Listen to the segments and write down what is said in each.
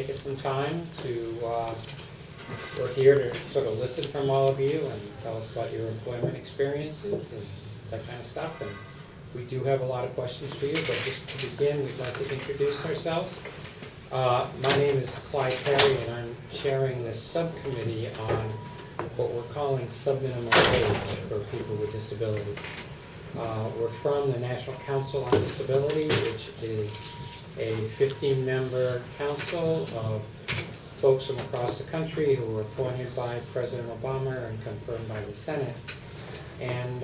taking some time to, we're here to sort of listen from all of you and tell us about your employment experiences and that kind of stuff. And we do have a lot of questions for you, but just to begin, we'd like to introduce ourselves. My name is Clyde Terry, and I'm chairing this subcommittee on what we're calling subminimum wage for people with disabilities. We're from the National Council on Disability, which is a 15-member council of folks from across the country who were appointed by President Obama and confirmed by the Senate. And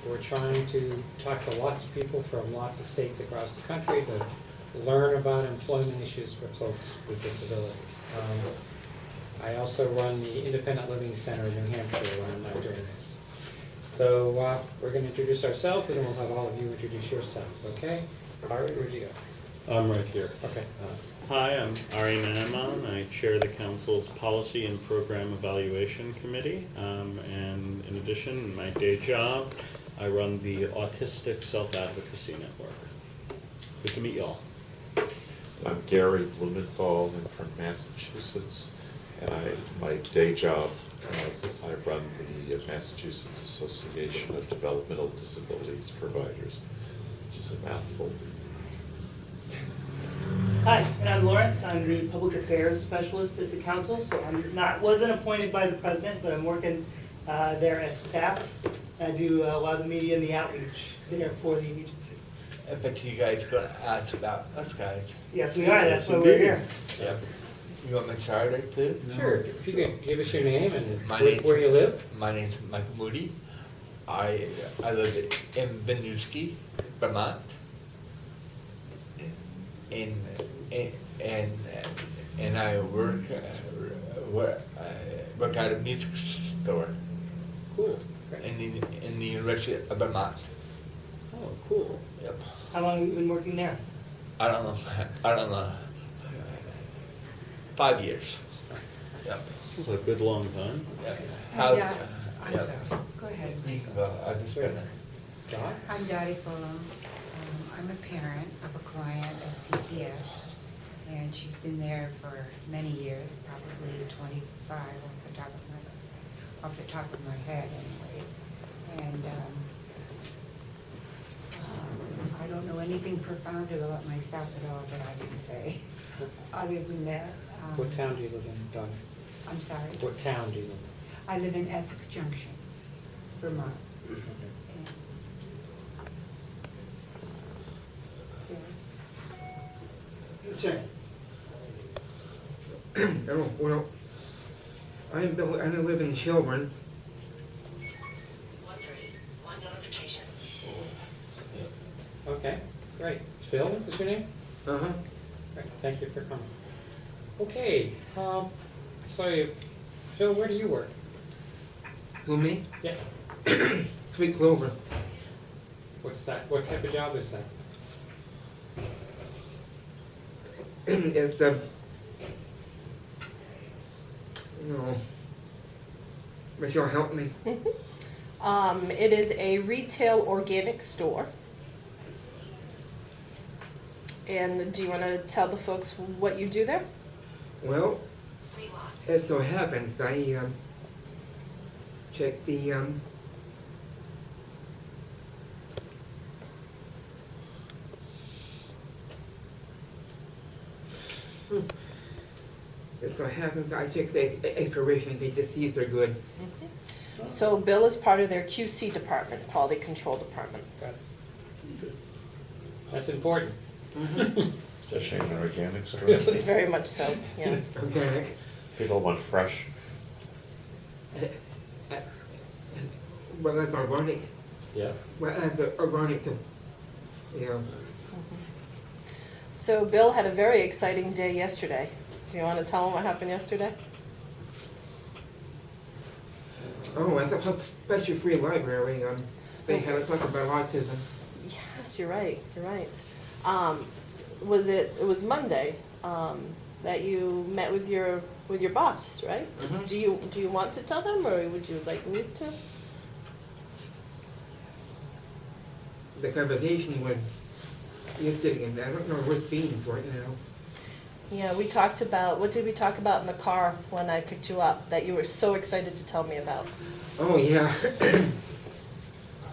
we're trying to talk to lots of people from lots of states across the country to learn about employment issues for folks with disabilities. I also run the Independent Living Center in New Hampshire when I'm not doing this. So we're going to introduce ourselves, and then we'll have all of you introduce yourselves, okay? Ari, where'd you go? I'm right here. Okay. Hi, I'm Ari Nanaman. I chair the Council's Policy and Program Evaluation Committee. And in addition, in my day job, I run the Autistic Self-Advocacy Network. Good to meet y'all. I'm Gary Blumenthal. I'm from Massachusetts, and my day job, I run the Massachusetts Association of Developmental Disabilities Providers, which is a mouthful. Hi, and I'm Lawrence. I'm the Public Affairs Specialist at the Council, so wasn't appointed by the President, but I'm working there as staff. I do a lot of the media and the outreach there for the agency. I bet you guys are going to ask about us guys. Yes, we are. That's why we're here. Yep. You want me to start there too? Sure. If you could give us your name and My where you live. My name's Michael Moody. I live in Winooski, Vermont. And I work at a music store Cool. Great. in the University of Vermont. Oh, cool. Yep. How long have you been working there? I don't know. 5 years. Yep. This is a good long time. Yep. I'm Yep. sorry. Go ahead. You can go. I've just been Dot? I'm Dottie Furlong. I'm a parent of a client at CCS, and she's been there for many years, probably 25 off the top of my head anyway. And I don't know anything profound about myself at all that I can say. Other than that, What town do you live in, Donna? I'm sorry. What town do you live in? I live in Essex Junction, Vermont. Okay. Sure. Oh, well, I live in Shelburne. One notification. Okay, great. Phil is your name? Uh-huh. Great, thank you for coming. Okay, so Phil, where do you work? Who, me? Yeah. Sweet Clover. What's that? What type of job is that? It's Michelle, help me. It is a retail organic store. And do you want to tell the folks what you do there? Well, it so happens I check the it so happens I check the expirations to see if they're good. So Bill is part of their QC department, quality control department. Got it. That's important. Especially in an organic store. Very much so, yeah. Organic. People want fresh. Well, that's organic. Yeah. Well, that's organic, yeah. So Bill had a very exciting day yesterday. Do you want to tell him what happened yesterday? Oh, at the Special Free Library, they had a talk about autism. Yes, you're right, you're right. It was Monday, that you met with your boss, right? Mm-hmm. Do you want to tell them, or would you like me to? The conversation was yesterday, and I don't know what beans right now. Yeah, we talked about, what did we talk about in the car when I picked you up that you were so excited to tell me about? Oh, yeah.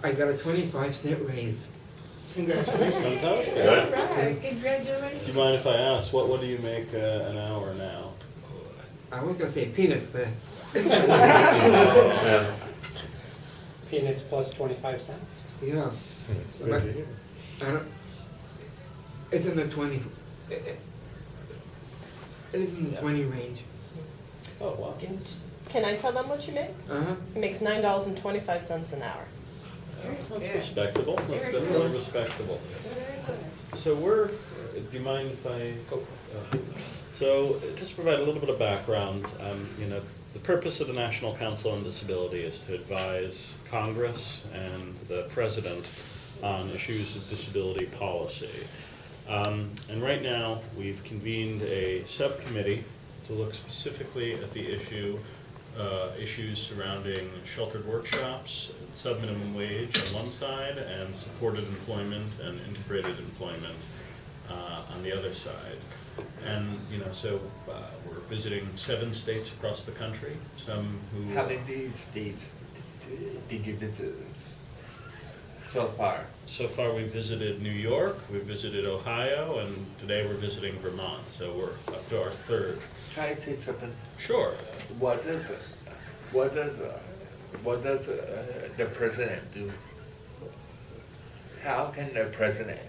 I got a 25-cent raise. Congratulations. Fantastic. Right, congratulations. Do you mind if I ask, what do you make an hour now? I was gonna say peanuts, but Yeah. Peanuts plus 25 cents? yeah. Good to hear. I don't, it's in the 20, it is in the 20 range. Oh, wow. Can I tell them what you make? Uh-huh. He makes $9.25 an hour. That's Good. respectable, that's Very definitely good. respectable. Very good. So do you mind if I, so just to provide a little bit of background, the purpose of the National Council on Disability is to advise Congress and the President on issues of disability policy. And right now, we've convened a subcommittee to look specifically at the issues surrounding sheltered workshops, sub-minimum wage on one side, and supported employment and integrated employment on the other side. And, so we're visiting 7 states across the country, some who... How many states did you visit so far? So far, we've visited New York, we've visited Ohio, and today we're visiting Vermont, so we're up to our 3rd. Can I say something? Sure. What does the president do? How can the president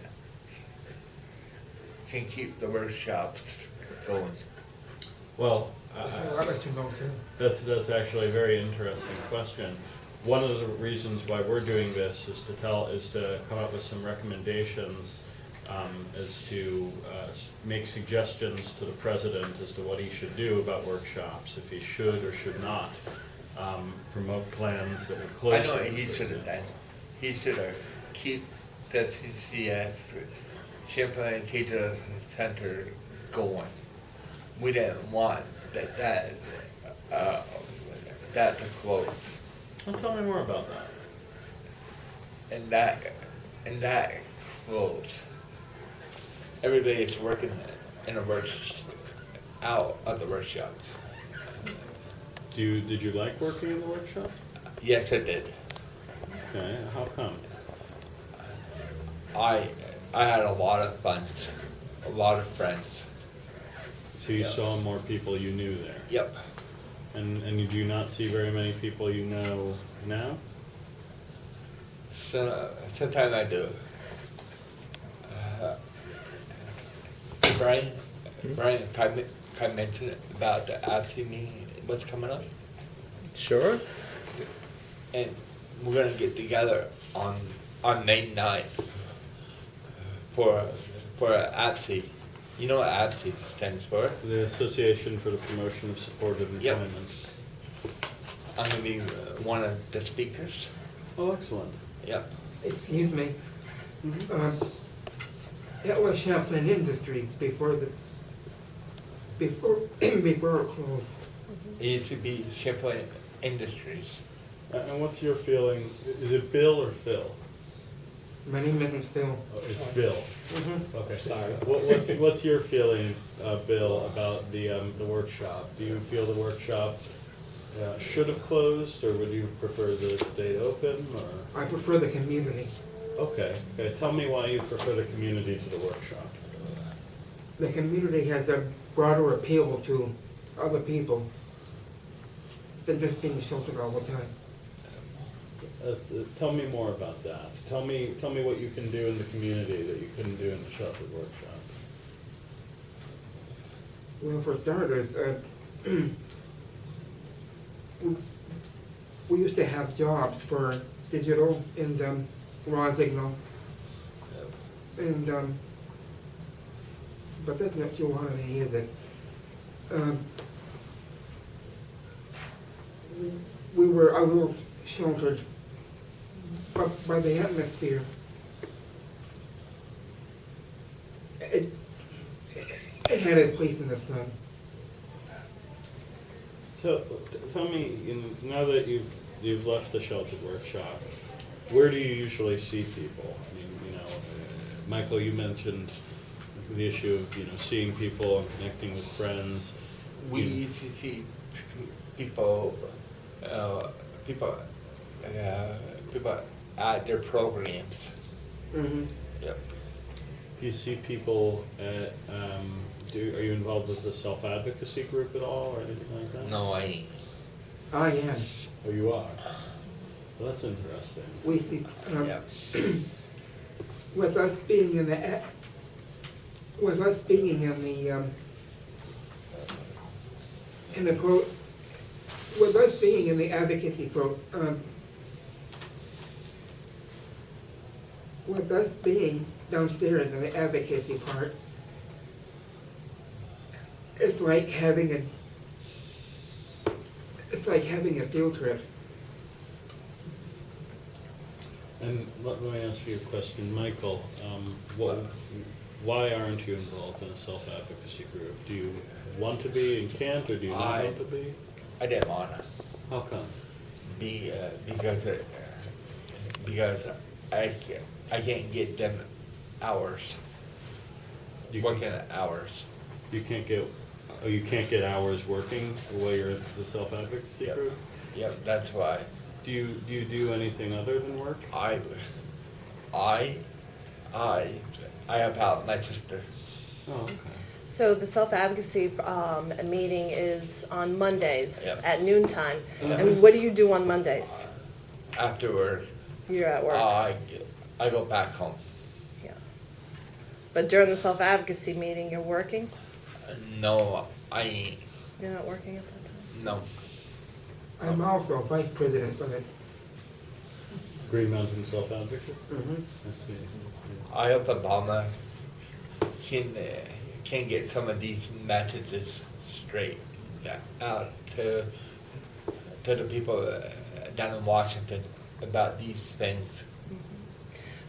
can keep the workshops going? Well, I'd like to know too. that's actually a very interesting question. One of the reasons why we're doing this is to come up with some recommendations as to make suggestions to the president as to what he should do about workshops, if he should or should not promote plans that would close. I know them, he for should have example. done. He should have keep the CCS, Champlain Cater Center going. We didn't want that to close. Well, tell me more about that. And that closed. Everybody is working in out of the workshop. Did you like working in the workshop? Yes, I did. Okay, how come? I had a lot of fun, a lot of friends. So you Yeah. saw more people you knew there? Yep. And you do not see very many people you know now? So sometimes I do. Brian, can I mention about the ABSI meeting, what's coming up? Sure. And we're gonna get together on May 9th for ABSI. You know what ABSI stands for? The Association for the Promotion of Supported Yep. Employment. I'm gonna be one of the speakers. Oh, excellent. Yep. Excuse me. That was Champlain Industries before it closed. It used to be Champlain Industries. And what's your feeling? Is it Bill or Phil? My name isn't Phil. Oh, it's Bill. Mm-hmm. Okay. Sorry. What's your feeling, Bill, about the workshop? Do you feel the workshop should have closed, or would you prefer that it stayed open, or? I prefer the community. Okay. Tell me why you prefer the community to the workshop. The community has a broader appeal to other people than just being sheltered all the time. Tell me more about that. Tell me what you can do in the community that you couldn't do in the sheltered workshop. Well, for starters, we used to have jobs for digital and raw signal. And, but that's not too holiday, is it? We were a little sheltered by the atmosphere. It had its place in the sun. So, tell me, now that you've left the sheltered workshop, where do you usually see people? I mean, Michael, you mentioned the issue of, seeing people and connecting with friends. We used to see people, people at their programs. Mm-hmm. Yep. Do you see people at, are you involved with the self-advocacy group at all, or anything like that? No, I ain't. I am. Oh, you are? Well, that's interesting. We see, Yep. with us being in the, with us being in the with us being in the advocacy with us being downstairs in the advocacy part, it's like having a field trip. And let me ask you a question, Michael. Why aren't you involved in a self-advocacy group? Do you want to be and can't, or do you not want to be? I didn't wanna. How come? Because I can't get them hours. You Working hours. You can't get hours working while you're at the self-advocacy Yep. group? Yep, that's why. Do you do anything other than work? I help out my sister. Oh, okay. So the self-advocacy meeting is on Mondays Yep. at noon time. And what do you do on Mondays? Afterward, You're at work. I go back home. Yeah. But during the self-advocacy meeting, you're working? No, I ain't. You're not working at that time? No. I'm also vice president of it. Green Mountain Self-Advocates? Mm-hmm. I see. I hope Obama can get some of these messages straight out to the people down in Washington about these things.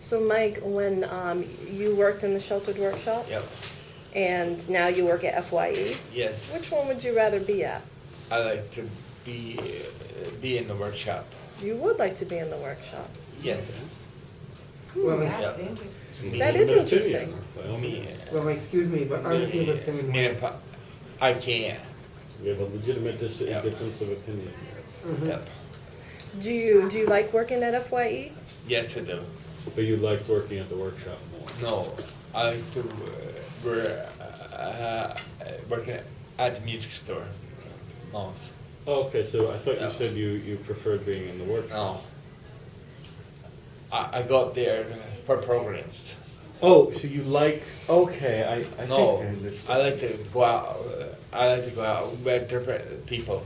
So Mike, when you worked in the sheltered workshop? Yep. And now you work at FYE? Yes. Which one would you rather be at? I like to be in the workshop. You would like to be in the workshop? Yes. Well, That's Yeah. interesting. That is Legitimate opinion, interesting. by all Me. means. Well, excuse me, but I feel the same way. If I can't. We have a legitimate Yep. difference of opinion. Mhm. Yep. Do you like working at FYE? Yes, I do. But you like working at the workshop more? No, I like to work at the music store. Most. Oh, okay, so I thought you Yeah. said you preferred being in the workshop. No. I go up there for programs. Oh, so you like, okay, I think No, I understand. I like to go out. I like to go out with different people.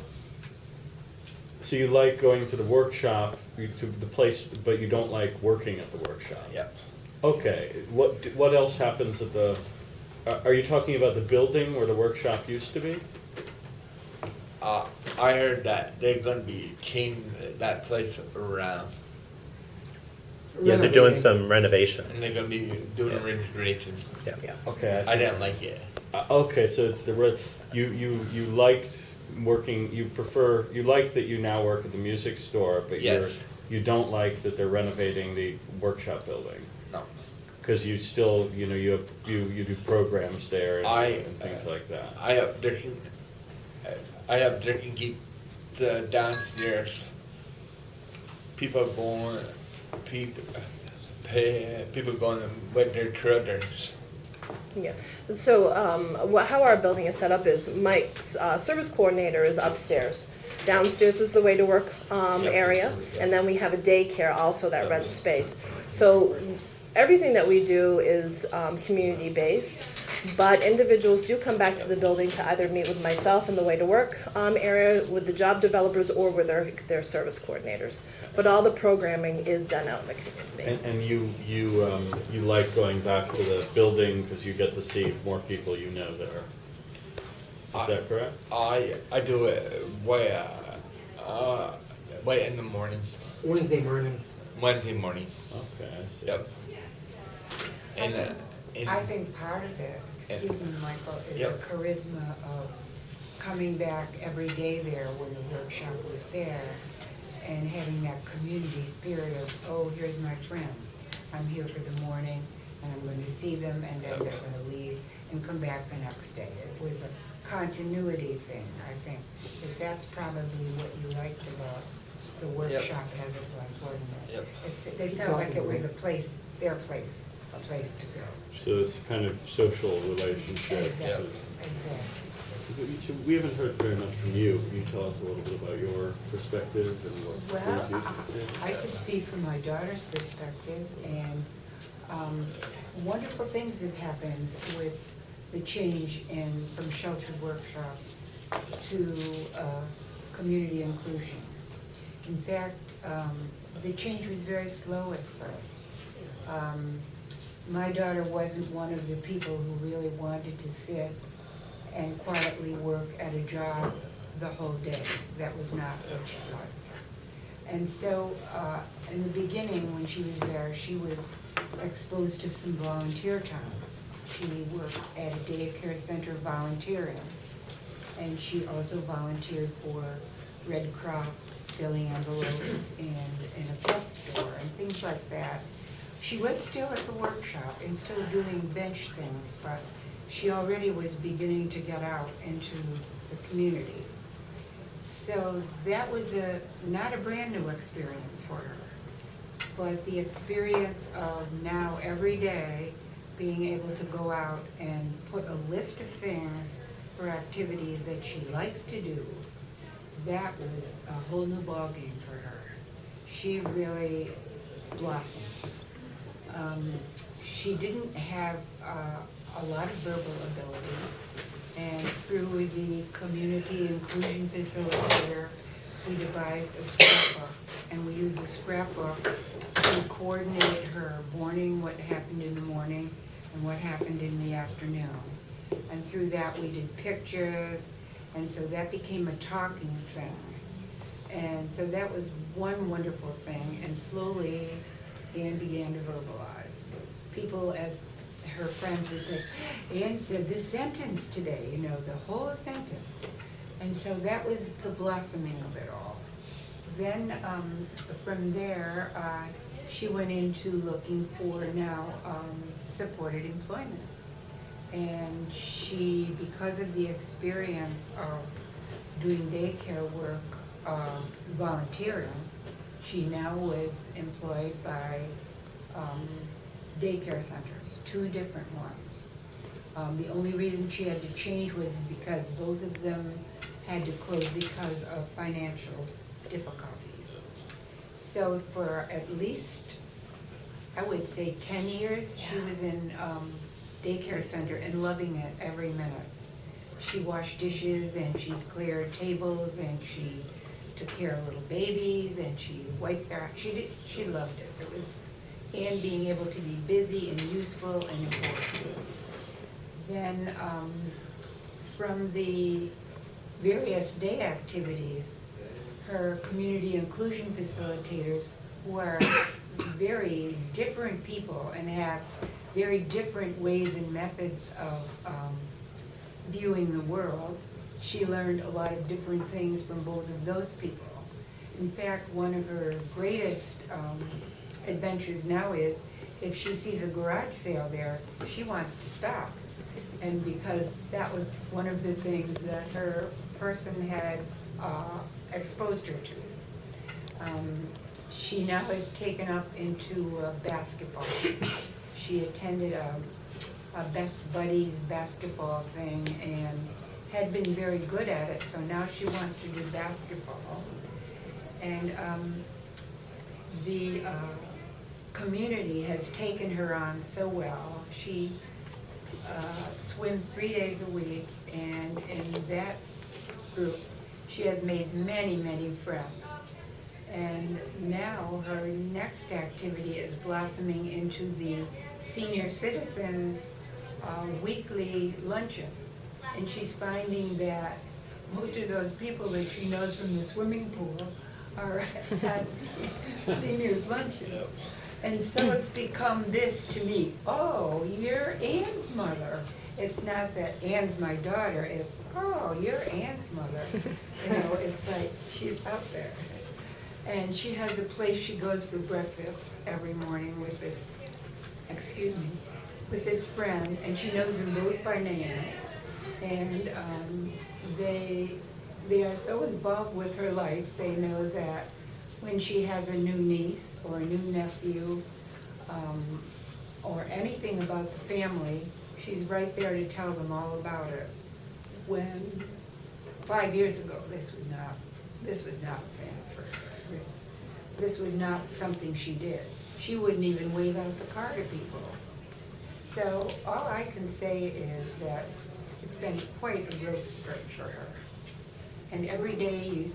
So you like going to the workshop, to the place, but you don't like working at the workshop? Yep. Okay, what else happens at the, are you talking about the building where the workshop used to be? I heard that they're gonna be changing that place around, Yeah, they're doing Renovating. some and renovations. they're gonna be doing Yeah. renovations. Yeah. Yeah. Okay. I didn't like it. Okay, so it's you liked working, you like that you now work at the music store, but Yes. you don't like that they're renovating the workshop building? No. Because you still, you do programs there and things like that. I have drinking keep the downstairs. People going with their children. Yeah. So how our building is set up is Mike's service coordinator is upstairs. Downstairs is the way to work area, and then we have a daycare also that rents space. So everything that we do is community-based, but individuals do come back to the building to either meet with myself in the way to work area, with the job developers, or with their service coordinators. But all the programming is done out in the community. And you like going back to the building because you get to see more people you know there. Is that correct? I do it way in the morning, Wednesday mornings. Wednesday morning. Okay, I see. Yep. And I think part of it, excuse me, Michael, is the Yep. charisma of coming back every day there when the workshop was there and having that community spirit of, oh, here's my friends. I'm here for the morning and I'm going to see them, and then they're going to leave and come back the next day. It was a continuity thing, I think. That's probably what you liked about the workshop as it was, wasn't it? Yep. They felt like it was a place, their place, a place to go. So it's a kind of social relationship. Exactly, exactly. We haven't heard very much from you. Can you tell us a little bit about your perspective and what Well, brings you to I could speak from my daughter's perspective, and wonderful things have happened with the change from sheltered workshop to community inclusion. In fact, the change was very slow at first. My daughter wasn't one of the people who really wanted to sit and quietly work at a job the whole day. That was not what she liked. And so, in the beginning, when she was there, she was exposed to some volunteer time. She worked at a daycare center volunteering, and she also volunteered for Red Cross, filling envelopes in a pet store and things like that. She was still at the workshop and still doing bench things, but she already was beginning to get out into the community. So that was not a brand new experience for her, but the experience of now every day being able to go out and put a list of things for activities that she likes to do, that was a whole new ballgame for her. She really blossomed. She didn't have a lot of verbal ability, and through the community inclusion facilitator, we devised a scrapbook, and we used the scrapbook to coordinate her morning, what happened in the morning, and what happened in the afternoon. And through that, we did pictures, and so that became a talking thing. And so that was one wonderful thing, and slowly Anne began to verbalize. People at her friends would say, Anne said this sentence today, you know, the whole sentence. And so that was the blossoming of it all. Then from there, she went into looking for now supported employment. And she, because of the experience of doing daycare work, volunteering, she now was employed by daycare centers, 2 different ones. The only reason she had to change was because both of them had to close because of financial difficulties. So for at least, I would say 10 years, she was in daycare center and loving it every minute. She washed dishes and she cleared tables and she took care of little babies and she wiped their, she loved it. It was, and being able to be busy and useful and important. Then from the various day activities, her community inclusion facilitators, who are very different people and have very different ways and methods of viewing the world, she learned a lot of different things from both of those people. In fact, one of her greatest adventures now is if she sees a garage sale there, she wants to stop. And because that was one of the things that her person had exposed her to. She now is taken up into basketball. She attended a Best Buddies basketball thing and had been very good at it, so now she wants to do basketball. And the community has taken her on so well. She swims 3 days a week, and in that group, she has made many, many friends. And now her next activity is blossoming into the senior citizens weekly luncheon. And she's finding that most of those people that she knows from the swimming pool are at seniors luncheon. And so it's become this to me, oh, you're Anne's mother. It's not that Anne's my daughter, it's, oh, you're Anne's mother. You know, it's like she's up there. And she has a place she goes for breakfast every morning with this excuse me, with this friend, and she knows them both by name. And they are so involved with her life, they know that when she has a new niece or a new nephew, or anything about the family, she's right there to tell them all about it. When 5 years ago, this was not a thing for her. This was not something she did. She wouldn't even wave out the car to people. So all I can say is that it's been quite a growth spurt for her. And every day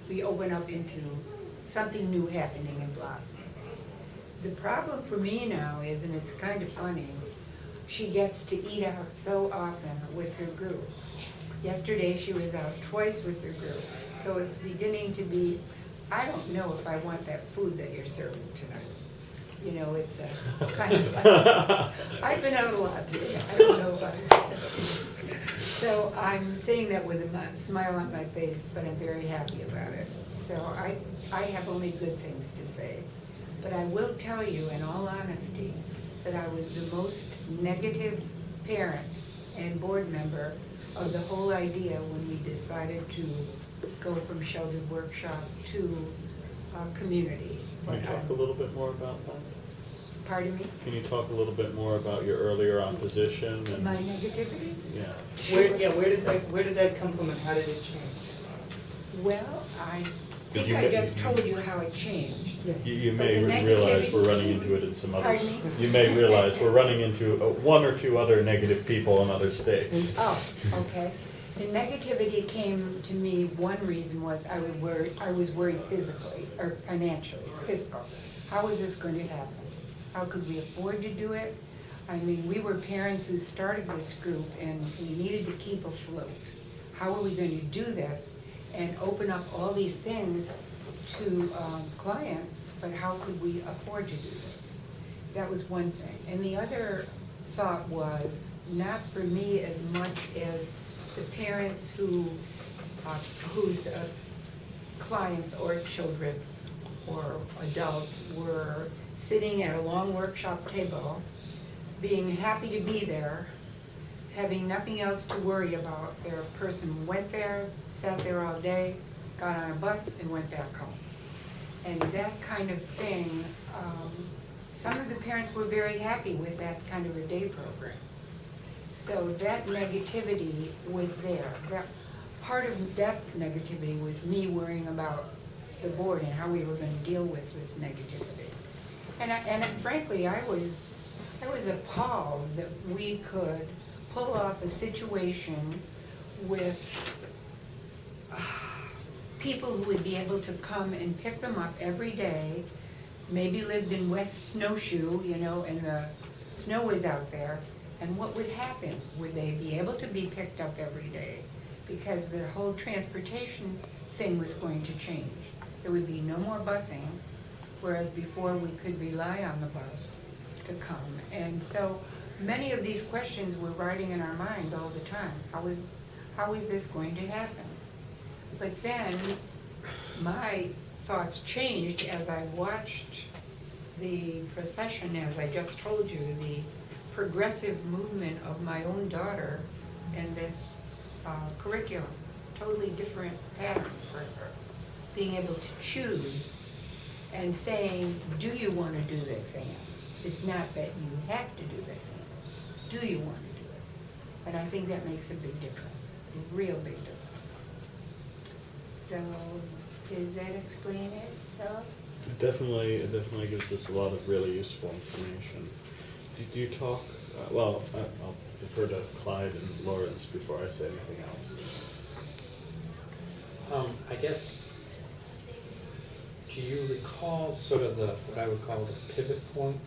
we open up into something new happening in Blossom. The problem for me now is, and it's kind of funny, she gets to eat out so often with her group. Yesterday she was out twice with her group. So it's beginning to be, I don't know if I want that food that you're serving tonight. You know, it's a kind of, I've been out a lot today. I don't know about it. So I'm saying that with a smile on my face, but I'm very happy about it. So I have only good things to say. But I will tell you, in all honesty, that I was the most negative parent and board member of the whole idea when we decided to go from sheltered workshop to community. Can you talk a little bit more about that? Pardon me? Can you talk a little bit more about your earlier opposition and? My negativity? Yeah. Where did that come from and how did it change? Well, I think you I may- just told you how it changed. You But may the realize we're negativity- running into it in some others. Pardon me? You may realize we're running into one or two other negative people in other states. Oh, okay. The negativity came to me, one reason was I was worried physically, or financially, fiscal. How was this going to happen? How could we afford to do it? I mean, we were parents who started this group and we needed to keep afloat. How are we going to do this and open up all these things to clients, but how could we afford to do this? That was one thing. And the other thought was, not for me as much as the parents whose clients or children or adults were sitting at a long workshop table, being happy to be there, having nothing else to worry about. Their person went there, sat there all day, got on a bus and went back home. And that kind of thing, some of the parents were very happy with that kind of a day program. So that negativity was there. That part of that negativity was me worrying about the board and how we were going to deal with this negativity. And frankly, I was appalled that we could pull off a situation with people who would be able to come and pick them up every day, maybe lived in West Snowshoe, you know, and the snow was out there. And what would happen? Would they be able to be picked up every day? Because the whole transportation thing was going to change. There would be no more busing, whereas before we could rely on the bus to come. And so many of these questions were riding in our mind all the time. How is this going to happen? But then my thoughts changed as I watched the procession, as I just told you, the progressive movement of my own daughter in this curriculum. Totally different pattern for her. Being able to choose and saying, do you want to do this, Anne? It's not that you have to do this, Anne. Do you want to do it? And I think that makes a big difference, a real big difference. So, does that explain it, Philip? It definitely gives us a lot of really useful information. Did you talk, I'll defer to Clyde and Lawrence before I say anything else. I guess, do you recall sort of what I would call the pivot point,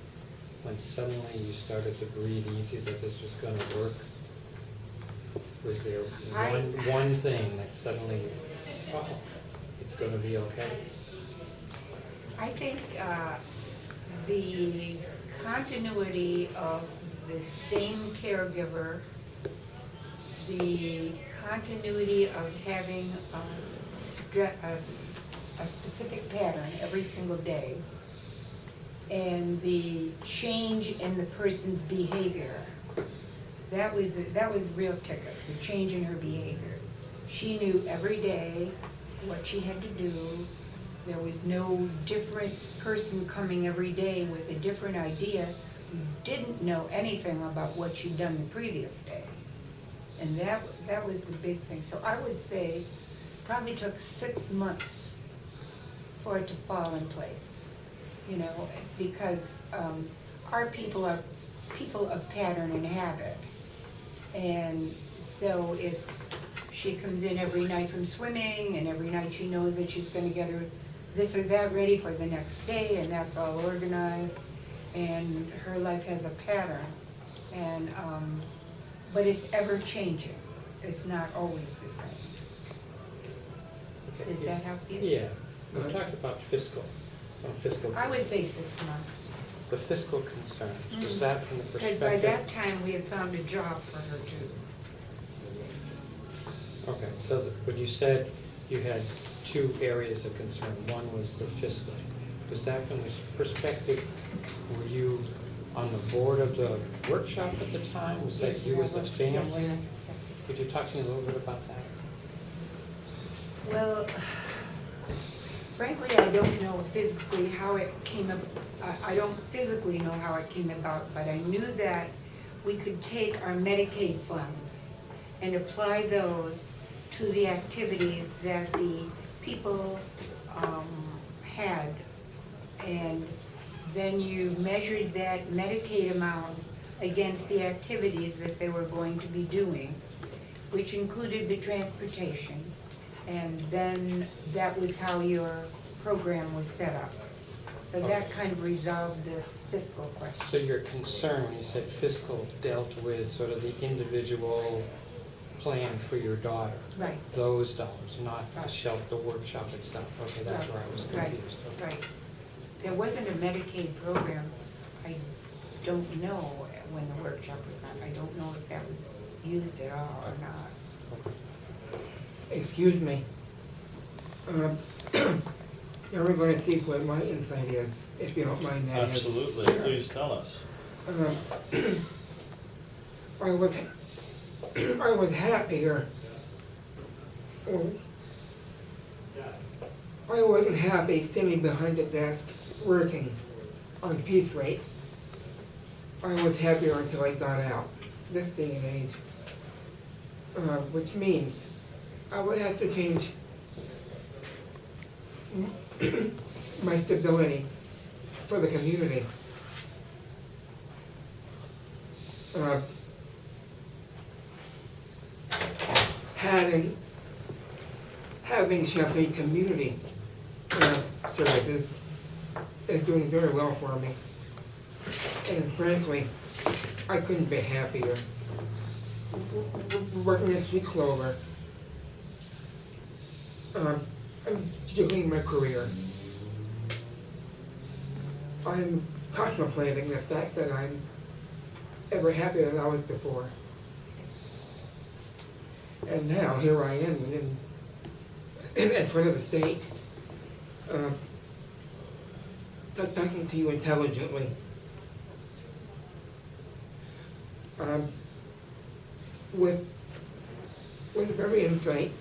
when suddenly you started to breathe easy that this was going to work? Was there one thing that suddenly, oh, it's going to be okay? I think the continuity of the same caregiver, the continuity of having a specific pattern every single day, and the change in the person's behavior. That was a real ticket, the change in her behavior. She knew every day what she had to do. There was no different person coming every day with a different idea who didn't know anything about what she'd done the previous day. And that was the big thing. So I would say probably took 6 months for it to fall in place, you know, because our people are people of pattern and habit. And so she comes in every night from swimming, and every night she knows that she's gonna get her this or that ready for the next day, and that's all organized, and her life has a pattern. And, but it's ever changing. It's not always the same. Okay, Does yeah. that help you? Yeah, we talked about some fiscal. I would say 6 months. The fiscal concerns, was that from the Because perspective? by that time, we had found a job for her too. Okay, so when you said you had 2 areas of concern, one was the fiscal. Was that from the perspective, were you on the board of the workshop at the time? Was that Yes, you I as a was. family? Yes, yes. Could you talk to me a little bit about that? Well, frankly, I don't know physically how it came up. I don't physically know how it came about, but I knew that we could take our Medicaid funds and apply those to the activities that the people had. And then you measured that Medicaid amount against the activities that they were going to be doing, which included the transportation. And then that was how your program was set up. So that kind of resolved the fiscal question. So your concern, when you said fiscal, dealt with sort of the individual plan for your daughter? Right. Those dollars, not the Right. the workshop itself. Okay, that's Right, where I was right, confused. Okay. Right. There wasn't a Medicaid program. I don't know when the workshop was on. I don't know if that was used at all or not. Okay. Excuse me. Now we're going to see what my insight is, if you don't mind that. Absolutely, please tell us. I was happier. I wasn't happy sitting behind the desk working on piece rate. I was happier until I got out, this day and age. Which means I would have to change my stability for the community. Having Champaign Community Services is doing very well for me. And frankly, I couldn't be happier. Working this week Clover, I'm juggling my career. I'm contemplating the fact that I'm ever happier than I was before. And now here I am in front of the state, talking to you intelligently. With very insight.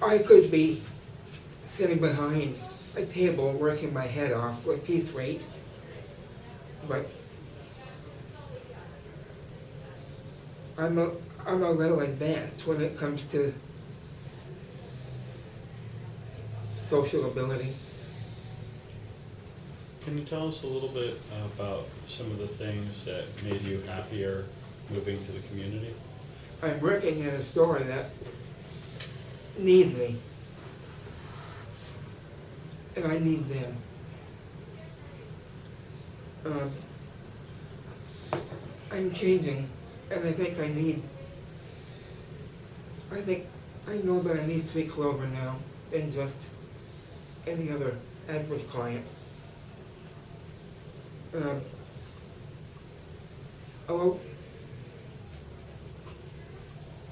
I could be sitting behind a table working my head off with piece rate, but I'm a little advanced when it comes to social ability. Can you tell us a little bit about some of the things that made you happier moving to the community? I'm working at a store that needs me, and I need them. I'm changing, and I know that I need Sweet Clover now than just any other average client. Although,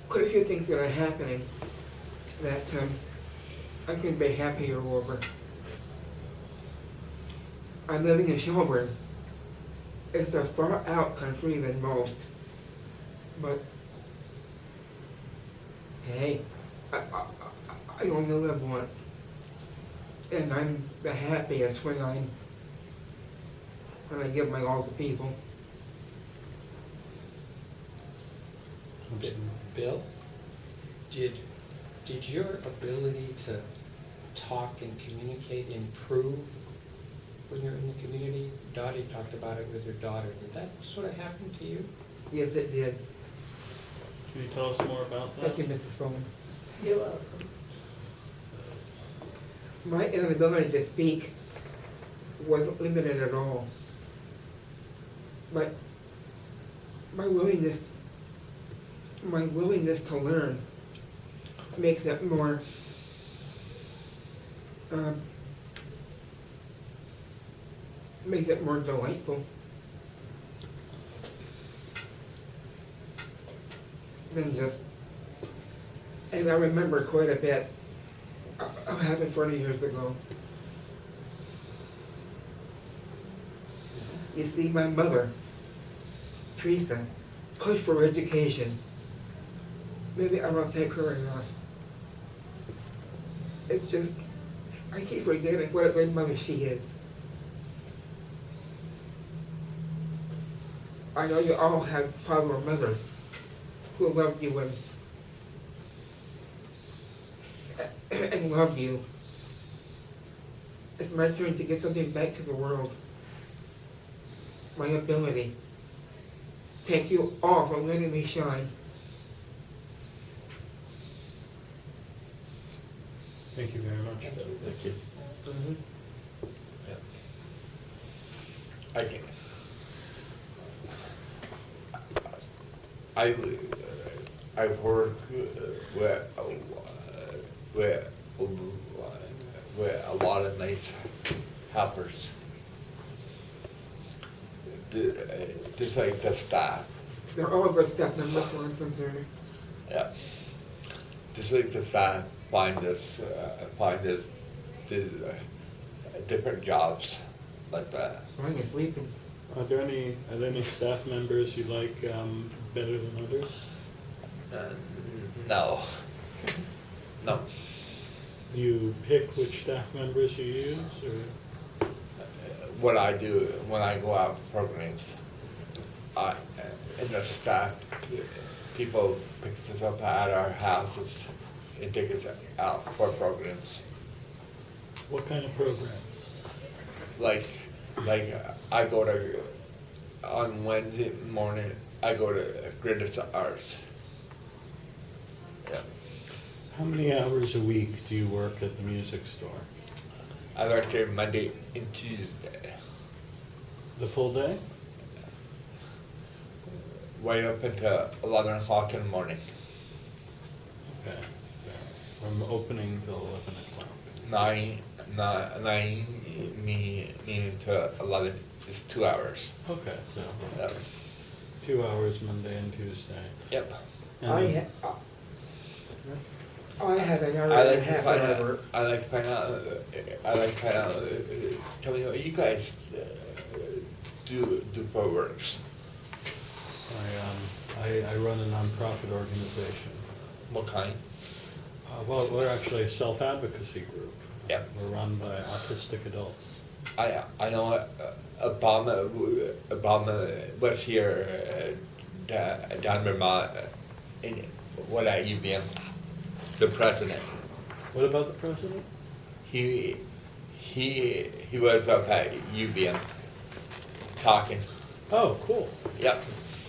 quite a few things that are happening that I can be happier over. I'm living in Shelburne. It's a far out country than most, but hey, I only live once, and I'm the happiest when I give my all to people. Bill, did your ability to talk and communicate improve when you're in the community? Dottie talked about it with her daughter. Did that sort of happen to you? Yes, it did. Can you tell us more about that? Thank you, Mrs. Bowman. You're welcome. My inability to speak wasn't limited at all. But my willingness to learn makes it more delightful than just. And I remember quite a bit of happened 40 years ago. You see, my mother, Teresa, pushed for education. Maybe I don't thank her enough. It's just, I keep forgetting what a good mother she is. I know you all have father or mothers who loved you and loved you. It's my turn to give something back to the world. My ability. Thank you all for letting me shine. Thank you very much. Thank you. Mhm. I can. I work with a lot of nice helpers. Just like the staff. They're all good staff members for us concerned. Yeah. Just like the staff find us different jobs like that. Mine is sleeping. Are there any staff members you like better than others? No. No. Do you pick which staff members you use, or? What I do when I go out for programs, in the staff, people pick us up at our houses and take us out for programs. What kind of programs? Like I go to, on Wednesday morning, I go to Greatest Arts. Yeah. How many hours a week do you work at the music store? I work there Monday and Tuesday, The full day? right up until 11 o'clock in the morning. Okay. From opening till 11 o'clock. 9 meaning to 11 is 2 hours. Okay, so Yep. 2 hours Monday and Tuesday. Yep. And I then- have an hour I and a like to half find when I out. work. I like to find out. Tell me what you guys do for works. I run a nonprofit organization. What kind? Well, we're actually a self-advocacy group. Yep. We're run by autistic adults. I know Obama was here down Vermont in what at UVM, the president. What about the president? He was up at UVM talking. Oh, cool. Yep.